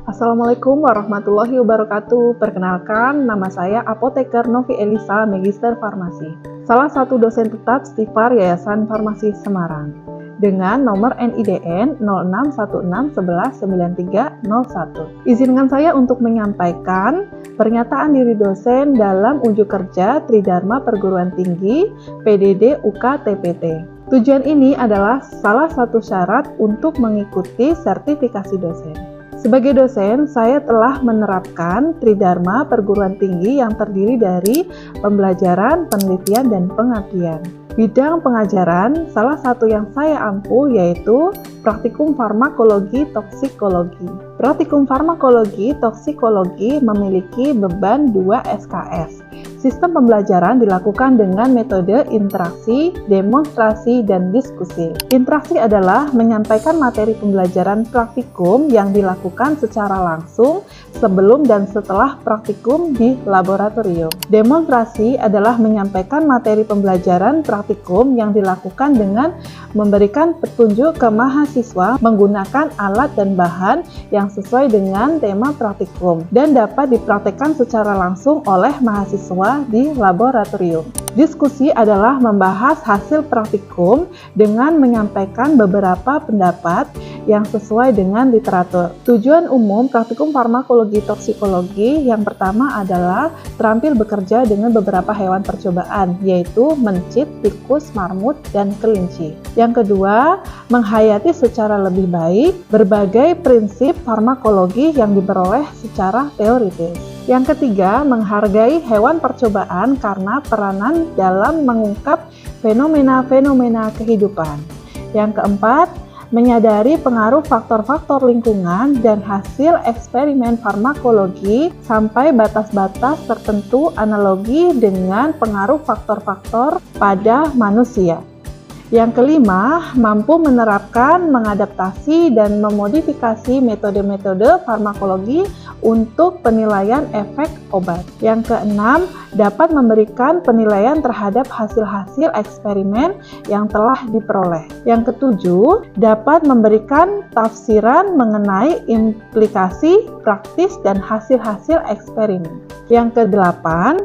Assalamualaikum warahmatullahi wabarakatuh. Perkenalkan, nama saya Apoteker Novi Elisa, Magister Farmasi. Salah satu dosen tetap Stifar Yayasan Farmasi Semarang. Dengan nomor NIDN 0616119301. Izinkan saya untuk menyampaikan pernyataan diri dosen dalam unjuk kerja Tridharma Perguruan Tinggi PDD UK TPT. Tujuan ini adalah salah satu syarat untuk mengikuti sertifikasi dosen. Sebagai dosen, saya telah menerapkan Tridharma Perguruan Tinggi yang terdiri dari pembelajaran, penelitian, dan pengabdian. Bidang pengajaran, salah satu yang saya ampuh yaitu Praktikum Farmakologi Toksikologi. Praktikum Farmakologi Toksikologi memiliki beban 2 SKS. Sistem pembelajaran dilakukan dengan metode interaksi, demonstrasi, dan diskusi. Interaksi adalah menyampaikan materi pembelajaran praktikum yang dilakukan secara langsung sebelum dan setelah praktikum di laboratorium. Demonstrasi adalah menyampaikan materi pembelajaran praktikum yang dilakukan dengan memberikan petunjuk ke mahasiswa menggunakan alat dan bahan yang sesuai dengan tema praktikum dan dapat dipraktekkan secara langsung oleh mahasiswa di laboratorium. Diskusi adalah membahas hasil praktikum dengan menyampaikan beberapa pendapat yang sesuai dengan literatur. Tujuan umum praktikum farmakologi toksikologi yang pertama adalah terampil bekerja dengan beberapa hewan percobaan, yaitu mencit, tikus, marmut, dan kelinci. Yang kedua, menghayati secara lebih baik berbagai prinsip farmakologi yang diperoleh secara teoritis. Yang ketiga, menghargai hewan percobaan karena peranan dalam mengungkap fenomena-fenomena kehidupan. Yang keempat, menyadari pengaruh faktor-faktor lingkungan dan hasil eksperimen farmakologi sampai batas-batas tertentu analogi dengan pengaruh faktor-faktor pada manusia. Yang kelima, mampu menerapkan, mengadaptasi, dan memodifikasi metode-metode farmakologi untuk penilaian efek obat. Yang keenam, dapat memberikan penilaian terhadap hasil-hasil eksperimen yang telah diperoleh. Yang ketujuh, dapat memberikan tafsiran mengenai implikasi praktis dan hasil-hasil eksperimen. Yang kedelapan,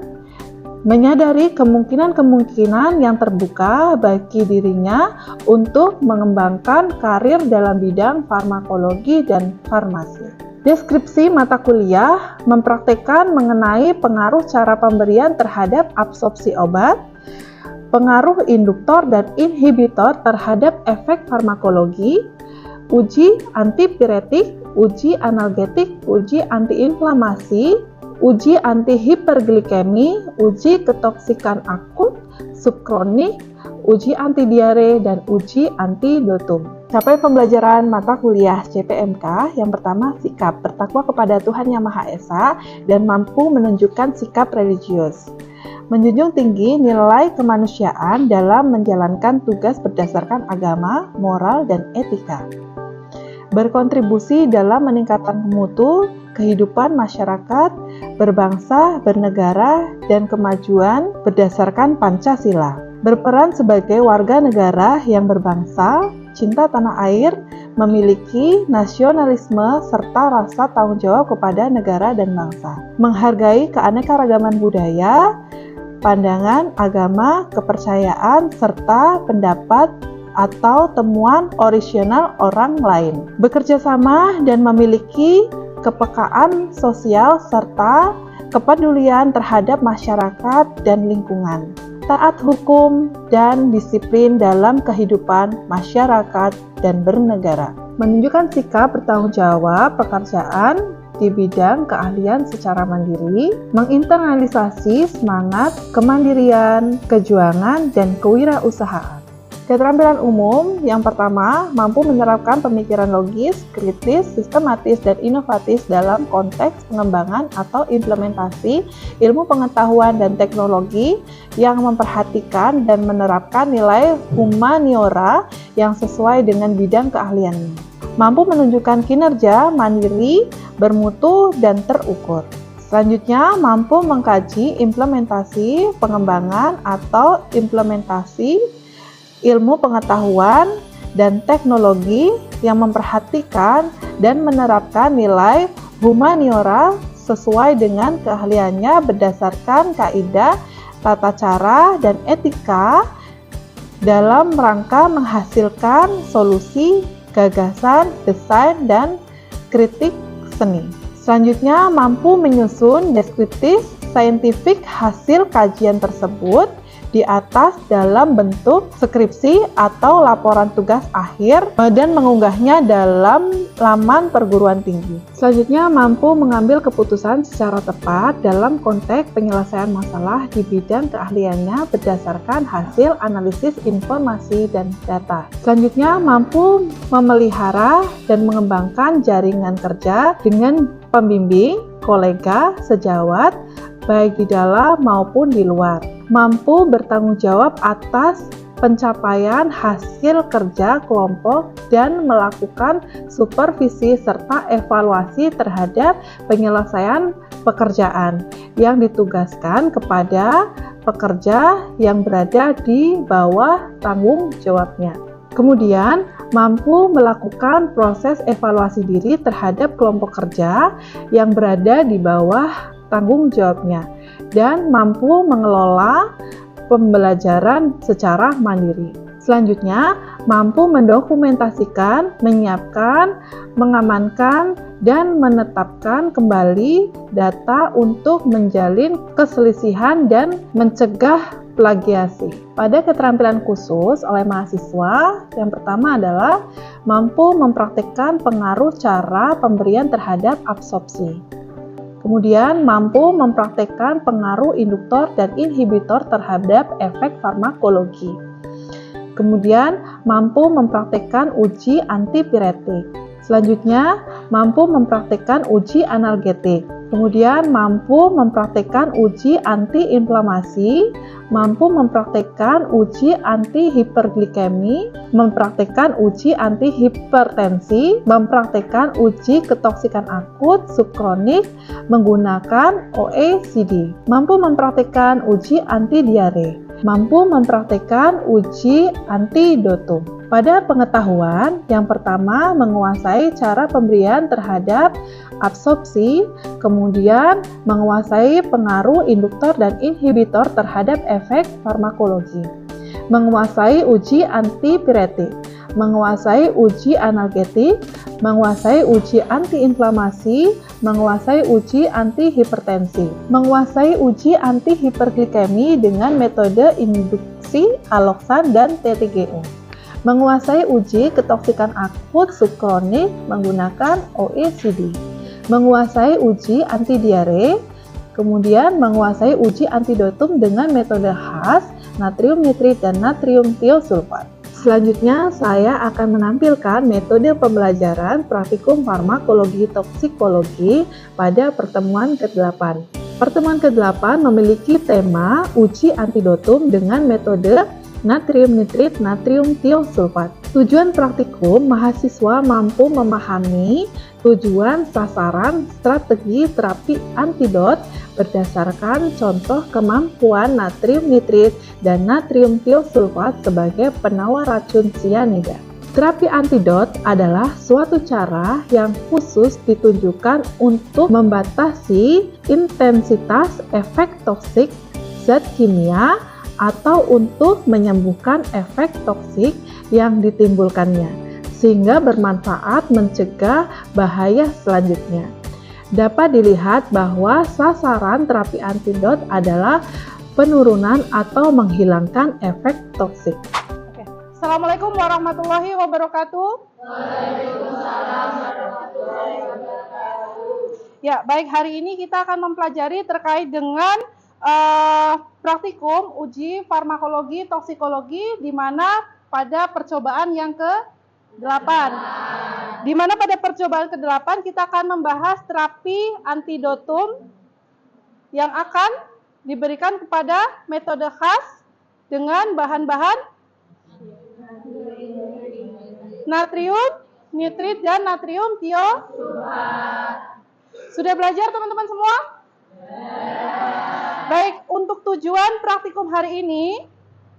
menyadari kemungkinan-kemungkinan yang terbuka bagi dirinya untuk mengembangkan karir dalam bidang farmakologi dan farmasi. Deskripsi mata kuliah mempraktekkan mengenai pengaruh cara pemberian terhadap absorpsi obat, pengaruh induktor dan inhibitor terhadap efek farmakologi, uji antipiretik, uji analgetik, uji antiinflamasi, uji anti-hiperglikemi, uji ketoksikan akut, subkronik, uji anti-diare, dan uji antidotum. Capaian pembelajaran mata kuliah CPMK yang pertama, sikap bertakwa kepada Tuhan Yang Maha Esa dan mampu menunjukkan sikap religius. Menjunjung tinggi nilai kemanusiaan dalam menjalankan tugas berdasarkan agama, moral, dan etika. Berkontribusi dalam meningkatkan mutu kehidupan masyarakat, berbangsa, bernegara, dan kemajuan berdasarkan Pancasila. Berperan sebagai warga negara yang berbangsa, cinta tanah air, memiliki nasionalisme, serta rasa tanggung jawab kepada negara dan bangsa. Menghargai keanekaragaman budaya, pandangan, agama, kepercayaan, serta pendapat atau temuan orisinal orang lain. Bekerja sama dan memiliki kepekaan sosial serta kepedulian terhadap masyarakat dan lingkungan. Taat hukum dan disiplin dalam kehidupan masyarakat dan bernegara. Menunjukkan sikap bertanggung jawab pekerjaan di bidang keahlian secara mandiri, menginternalisasi semangat kemandirian, kejuangan, dan kewirausahaan. Keterampilan umum yang pertama, mampu menerapkan pemikiran logis, kritis, sistematis, dan inovatif dalam konteks pengembangan atau implementasi ilmu pengetahuan dan teknologi yang memperhatikan dan menerapkan nilai humaniora yang sesuai dengan bidang keahliannya. Mampu menunjukkan kinerja mandiri, bermutu, dan terukur. Selanjutnya, mampu mengkaji implementasi pengembangan atau implementasi ilmu pengetahuan dan teknologi yang memperhatikan dan menerapkan nilai humaniora sesuai dengan keahliannya berdasarkan kaidah, tata cara, dan etika dalam rangka menghasilkan solusi, gagasan, desain, dan kritik seni. Selanjutnya, mampu menyusun deskriptif saintifik hasil kajian tersebut di atas dalam bentuk skripsi atau laporan tugas akhir dan mengunggahnya dalam laman perguruan tinggi. Selanjutnya, mampu mengambil keputusan secara tepat dalam konteks penyelesaian masalah di bidang keahliannya berdasarkan hasil analisis informasi dan data. Selanjutnya, mampu memelihara dan mengembangkan jaringan kerja dengan pembimbing, kolega, sejawat, baik di dalam maupun di luar. Mampu bertanggung jawab atas pencapaian hasil kerja kelompok dan melakukan supervisi serta evaluasi terhadap penyelesaian pekerjaan yang ditugaskan kepada pekerja yang berada di bawah tanggung jawabnya. Kemudian, mampu melakukan proses evaluasi diri terhadap kelompok kerja yang berada di bawah tanggung jawabnya dan mampu mengelola pembelajaran secara mandiri. Selanjutnya, mampu mendokumentasikan, menyiapkan, mengamankan, dan menetapkan kembali data untuk menjalin keselisihan dan mencegah plagiasi. Pada keterampilan khusus oleh mahasiswa, yang pertama adalah mampu mempraktikkan pengaruh cara pemberian terhadap absorpsi. Kemudian, mampu mempraktekkan pengaruh induktor dan inhibitor terhadap efek farmakologi. Kemudian, mampu mempraktekkan uji antipiretik. Selanjutnya, mampu mempraktekkan uji analgetik. Kemudian, mampu mempraktekkan uji antiinflamasi, mampu mempraktekkan uji anti-hiperglikemi, mempraktekkan uji anti-hipertensi, mempraktekkan uji ketoksikan akut subkronik menggunakan OECD, mampu mempraktekkan uji anti-diare, mampu mempraktekkan uji antidotum. Pada pengetahuan, yang pertama menguasai cara pemberian terhadap absorpsi, kemudian menguasai pengaruh induktor dan inhibitor terhadap efek farmakologi, menguasai uji antipiretik, menguasai uji analgetik, menguasai uji antiinflamasi, menguasai uji antihipertensi, menguasai uji antihiperglikemi dengan metode induksi aloksan dan T3GO, menguasai uji ketoksikan akut subkronik menggunakan OECD, menguasai uji anti-diare, kemudian menguasai uji antidotum dengan metode khas, natrium nitrit dan natrium tiosulfat. Selanjutnya, saya akan menampilkan metode pembelajaran praktikum farmakologi toksikologi pada pertemuan ke-8. Pertemuan ke-8 memiliki tema uji antidotum dengan metode natrium nitrit, natrium tiosulfat. Tujuan praktikum, mahasiswa mampu memahami tujuan, sasaran, strategi terapi antidot berdasarkan contoh kemampuan natrium nitrit dan natrium tiosulfat sebagai penawar racun sianida. Terapi antidot adalah suatu cara yang khusus ditunjukkan untuk membatasi intensitas efek toksik zat kimia atau untuk menyembuhkan efek toksik yang ditimbulkannya, sehingga bermanfaat mencegah bahaya selanjutnya. Dapat dilihat bahwa sasaran terapi antidot adalah penurunan atau menghilangkan efek toksik. Assalamualaikum warahmatullahi wabarakatuh. Waalaikumsalam warahmatullahi wabarakatuh. Ya, baik, hari ini kita akan mempelajari terkait dengan praktikum uji farmakologi toksikologi, di mana pada percobaan yang ke-8. Di mana pada percobaan ke-8 kita akan membahas terapi antidotum yang akan diberikan kepada metode khas dengan bahan-bahan natrium nitrit dan natrium tiosulfat. Sudah belajar teman-teman semua? Baik, untuk tujuan praktikum hari ini,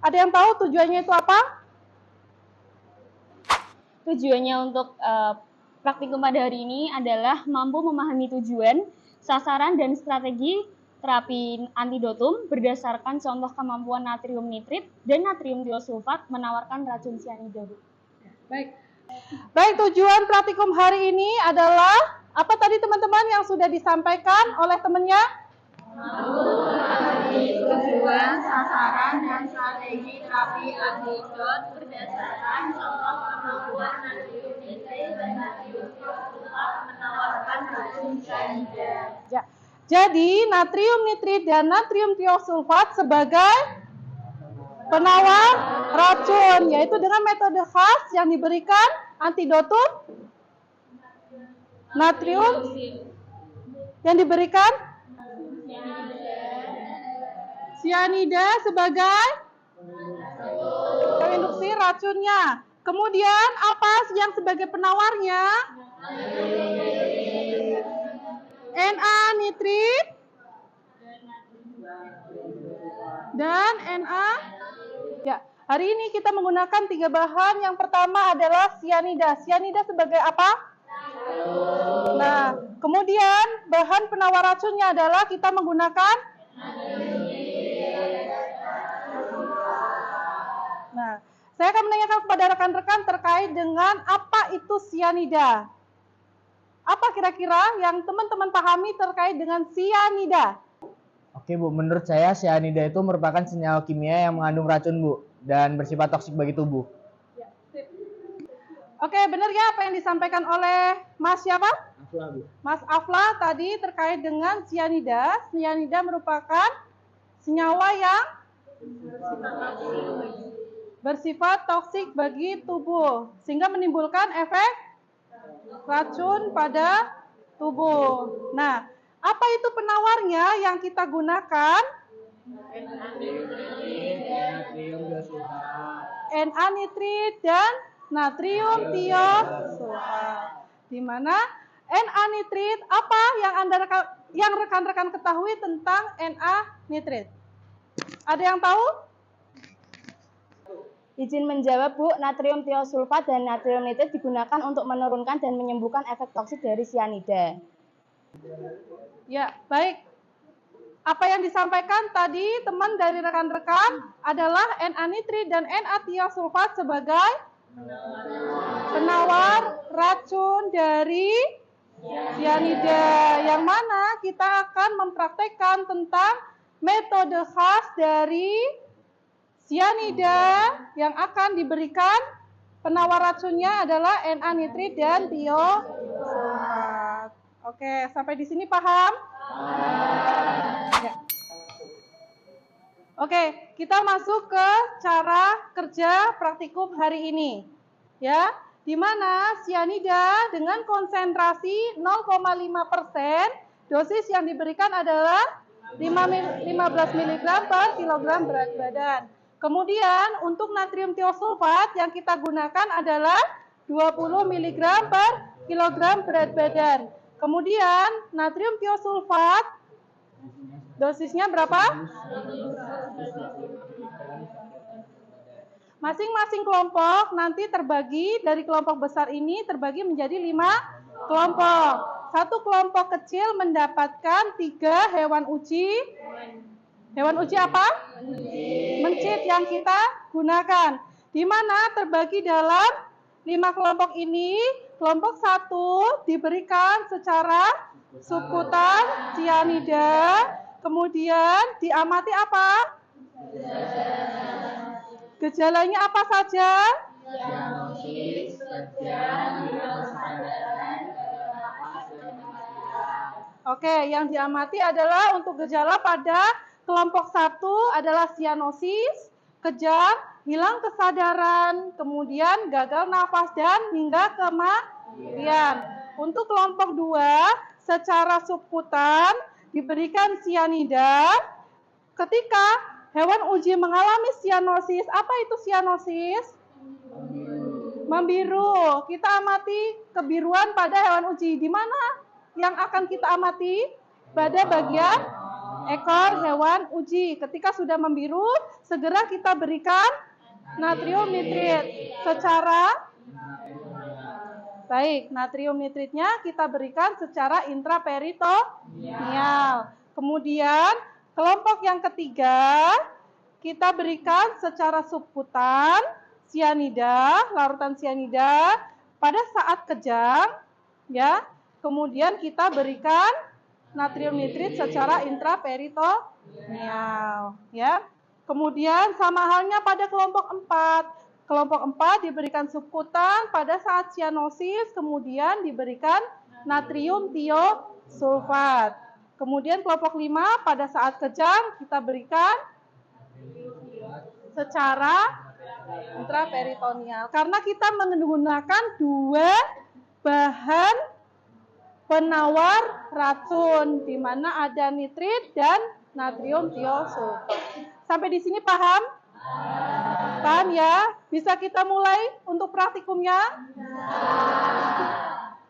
ada yang tahu tujuannya itu apa? Tujuannya untuk praktikum pada hari ini adalah mampu memahami tujuan, sasaran, dan strategi terapi antidotum berdasarkan contoh kemampuan natrium nitrit dan natrium tiosulfat menawarkan racun cyanida, Bu. Baik. Baik, tujuan praktikum hari ini adalah apa tadi teman-teman yang sudah disampaikan oleh temannya? Tujuan, sasaran, dan strategi terapi antidot berdasarkan contoh kemampuan natrium nitrit dan natrium tiosulfat menawarkan racun cyanida. Ya. Jadi, natrium nitrit dan natrium tiosulfat sebagai penawar racun, yaitu dengan metode khas yang diberikan antidotum natrium yang diberikan cyanida sebagai induksi racunnya. Kemudian apa yang sebagai penawarnya? Na nitrit dan Na. Ya, hari ini kita menggunakan 3 bahan. Yang pertama adalah cyanida. Cyanida sebagai apa? Nah, kemudian bahan penawar racunnya adalah kita menggunakan. Nah, saya akan menanyakan kepada rekan-rekan terkait dengan apa itu cyanida. Apa kira-kira yang teman-teman pahami terkait dengan cyanida? Oke Bu, menurut saya cyanida itu merupakan senyawa kimia yang mengandung racun Bu dan bersifat toksik bagi tubuh. Oke, benar ya apa yang disampaikan oleh Mas siapa? Afla Bu. Mas Afla tadi terkait dengan cyanida. Cyanida merupakan senyawa yang bersifat toksik bagi tubuh sehingga menimbulkan efek racun pada tubuh. Nah, apa itu penawarnya yang kita gunakan? Na nitrit dan natrium tiosulfat. Di mana Na nitrit apa yang rekan-rekan ketahui tentang Na nitrit? Ada yang tahu? Izin menjawab, Bu, natrium tiosulfat dan natrium nitrit digunakan untuk menurunkan dan menyembuhkan efek toksik dari cyanida. Ya, baik. Apa yang disampaikan tadi teman dari rekan-rekan adalah Na nitrit dan Na tiosulfat sebagai penawar racun dari cyanida, yang mana kita akan mempraktekkan tentang metode khas dari cyanida yang akan diberikan penawar racunnya adalah Na nitrit dan tiosulfat. Oke, sampai di sini paham? Ya. Oke, kita masuk ke cara kerja praktikum hari ini. Ya, di mana cyanida dengan konsentrasi 0,5%, dosis yang diberikan adalah 15 mg per kilogram berat badan. Kemudian untuk natrium tiosulfat yang kita gunakan adalah 20 mg per kilogram berat badan. Kemudian natrium tiosulfat dosisnya berapa? Masing-masing kelompok nanti terbagi dari kelompok besar ini terbagi menjadi 5 kelompok. Satu kelompok kecil mendapatkan 3 hewan uji. Hewan uji apa? Mencit yang kita gunakan. Di mana terbagi dalam 5 kelompok ini, kelompok 1 diberikan secara subkutan cyanida, kemudian diamati apa? Gejalanya apa saja? Cianosis, kejang, Oke, yang diamati adalah untuk gejala pada kelompok 1 adalah cianosis, kejang, hilang kesadaran, kemudian gagal nafas dan hingga kematian. Untuk kelompok 2 secara subkutan diberikan cyanida. Ketika hewan uji mengalami cianosis, apa itu cianosis? Membiru. Kita amati kebiruan pada hewan uji. Di mana yang akan kita amati? Pada bagian ekor hewan uji. Ketika sudah membiru, segera kita berikan natrium nitrit secara Baik, natrium nitritnya kita berikan secara intraperitoneal. Kemudian kelompok yang ketiga kita berikan secara subkutan sianida, larutan sianida pada saat kejang, ya. Kemudian kita berikan natrium nitrit secara intraperitoneal, ya. Kemudian sama halnya pada kelompok 4. Kelompok 4 diberikan subkutan pada saat sianosis, kemudian diberikan natrium tiosulfat. Kemudian kelompok 5 pada saat kejang kita berikan secara intraperitoneal. Karena kita menggunakan dua bahan penawar racun, di mana ada nitrit dan natrium tiosulfat. Sampai di sini paham? Paham ya? Bisa kita mulai untuk praktikumnya?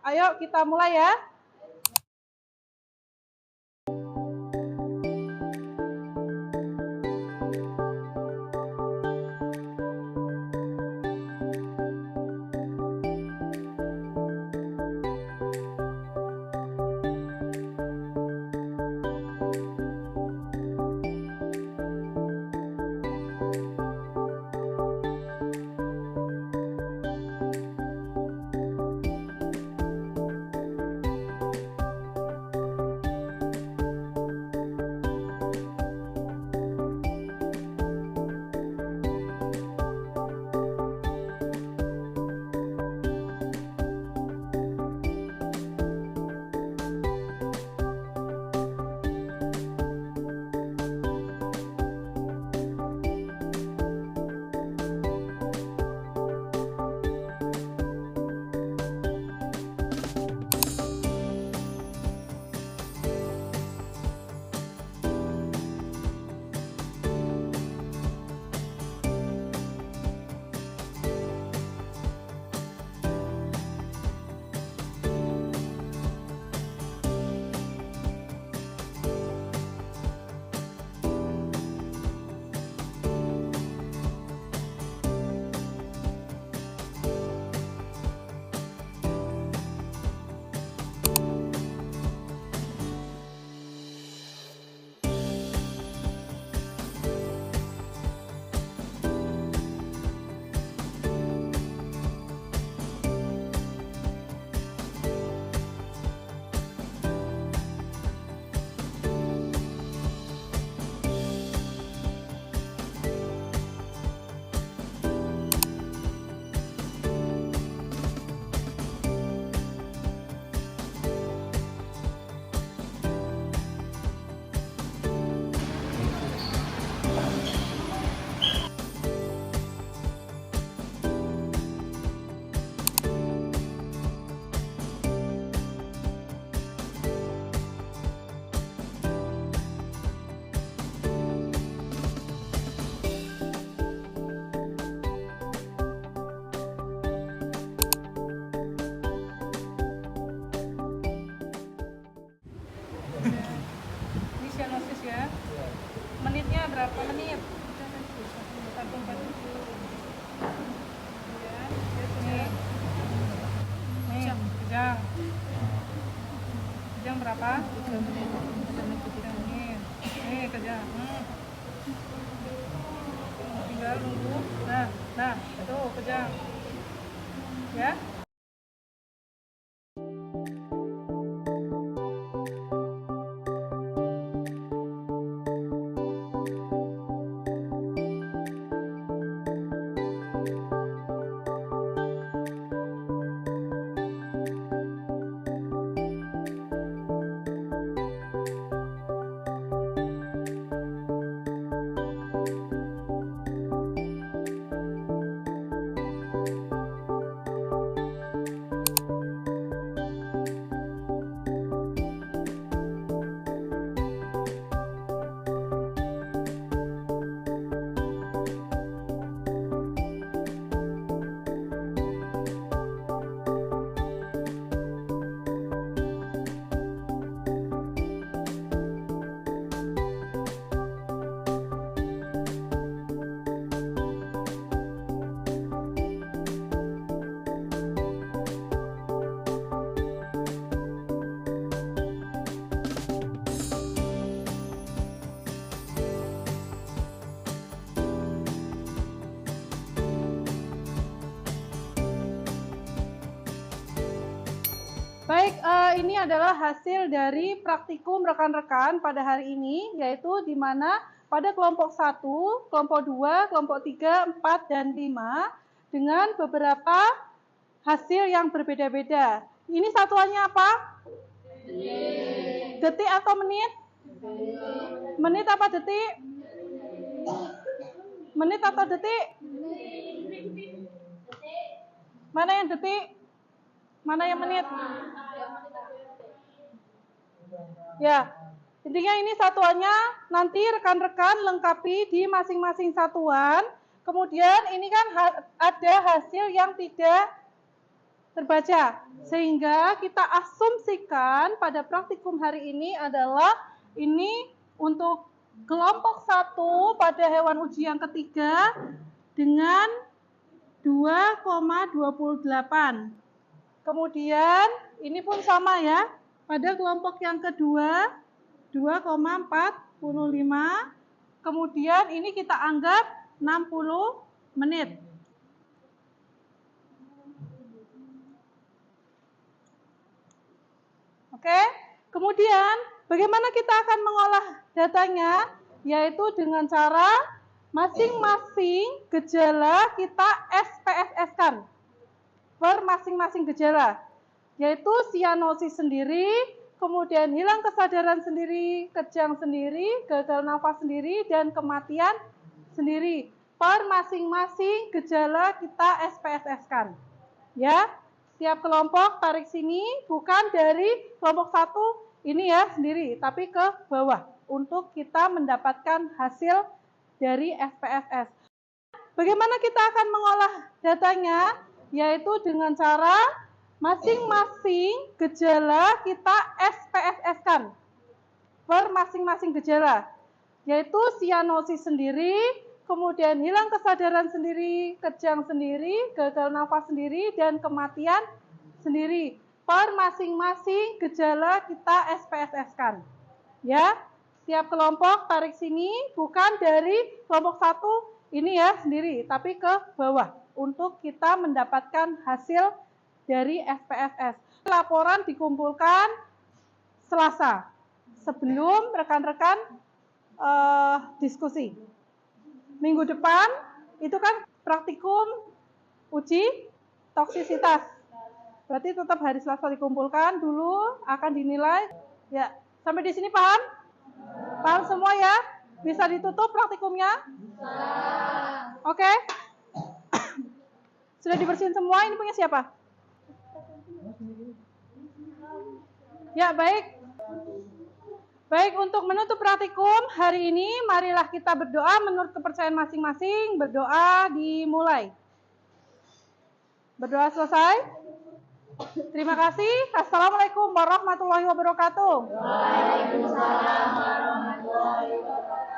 Ayo kita mulai ya. Ini sianosis ya. Menitnya berapa menit? 147. Ya, nih. Nih, kejang. Kejang berapa? 3 menit. 3 menit. Nih, kejang. Tinggal nunggu. Nah, itu kejang. Ya. Baik, ini adalah hasil dari praktikum rekan-rekan pada hari ini, yaitu di mana pada kelompok 1, kelompok 2, kelompok 3, 4, dan 5 dengan beberapa hasil yang berbeda-beda. Ini satuannya apa? Detik atau menit? Menit apa detik? Menit atau detik? Mana yang detik? Mana yang menit? Ya, intinya ini satuannya nanti rekan-rekan lengkapi di masing-masing satuan. Kemudian ini kan ada hasil yang tidak terbaca, sehingga kita asumsikan pada praktikum hari ini adalah ini untuk kelompok 1 pada hewan uji yang ketiga dengan 2,28. Kemudian ini pun sama ya, pada kelompok yang kedua 2,45. Kemudian ini kita anggap 60 menit. Oke, kemudian bagaimana kita akan mengolah datanya? Yaitu dengan cara masing-masing gejala kita SPSS-kan per masing-masing gejala, yaitu sianosis sendiri, kemudian hilang kesadaran sendiri, kejang sendiri, gagal nafas sendiri, dan kematian sendiri. Per masing-masing gejala kita SPSS-kan. Ya, tiap kelompok tarik sini, bukan dari kelompok 1 ini ya sendiri, tapi ke bawah untuk kita mendapatkan hasil dari SPSS. Bagaimana kita akan mengolah datanya? Yaitu dengan cara masing-masing gejala kita SPSS-kan per masing-masing gejala, yaitu sianosis sendiri, kemudian hilang kesadaran sendiri, kejang sendiri, gagal nafas sendiri, dan kematian sendiri. Per masing-masing gejala kita SPSS-kan. Ya, tiap kelompok tarik sini, bukan dari kelompok 1 ini ya sendiri, tapi ke bawah untuk kita mendapatkan hasil dari SPSS. Laporan dikumpulkan Selasa sebelum rekan-rekan diskusi. Minggu depan itu kan praktikum uji toksisitas. Berarti tetap hari Selasa dikumpulkan dulu, akan dinilai. Ya, sampai di sini paham? Paham semua ya? Bisa ditutup praktikumnya? Oke? Sudah dibersihin semua, ini punya siapa? Ya, baik. Baik, untuk menutup praktikum hari ini, marilah kita berdoa menurut kepercayaan masing-masing. Berdoa dimulai. Berdoa selesai. Terima kasih. Assalamualaikum warahmatullahi wabarakatuh. Waalaikumsalam warahmatullahi wabarakatuh.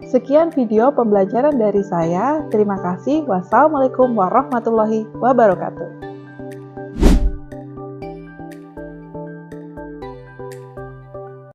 Sekian video pembelajaran dari saya. Terima kasih. Wassalamualaikum warahmatullahi wabarakatuh.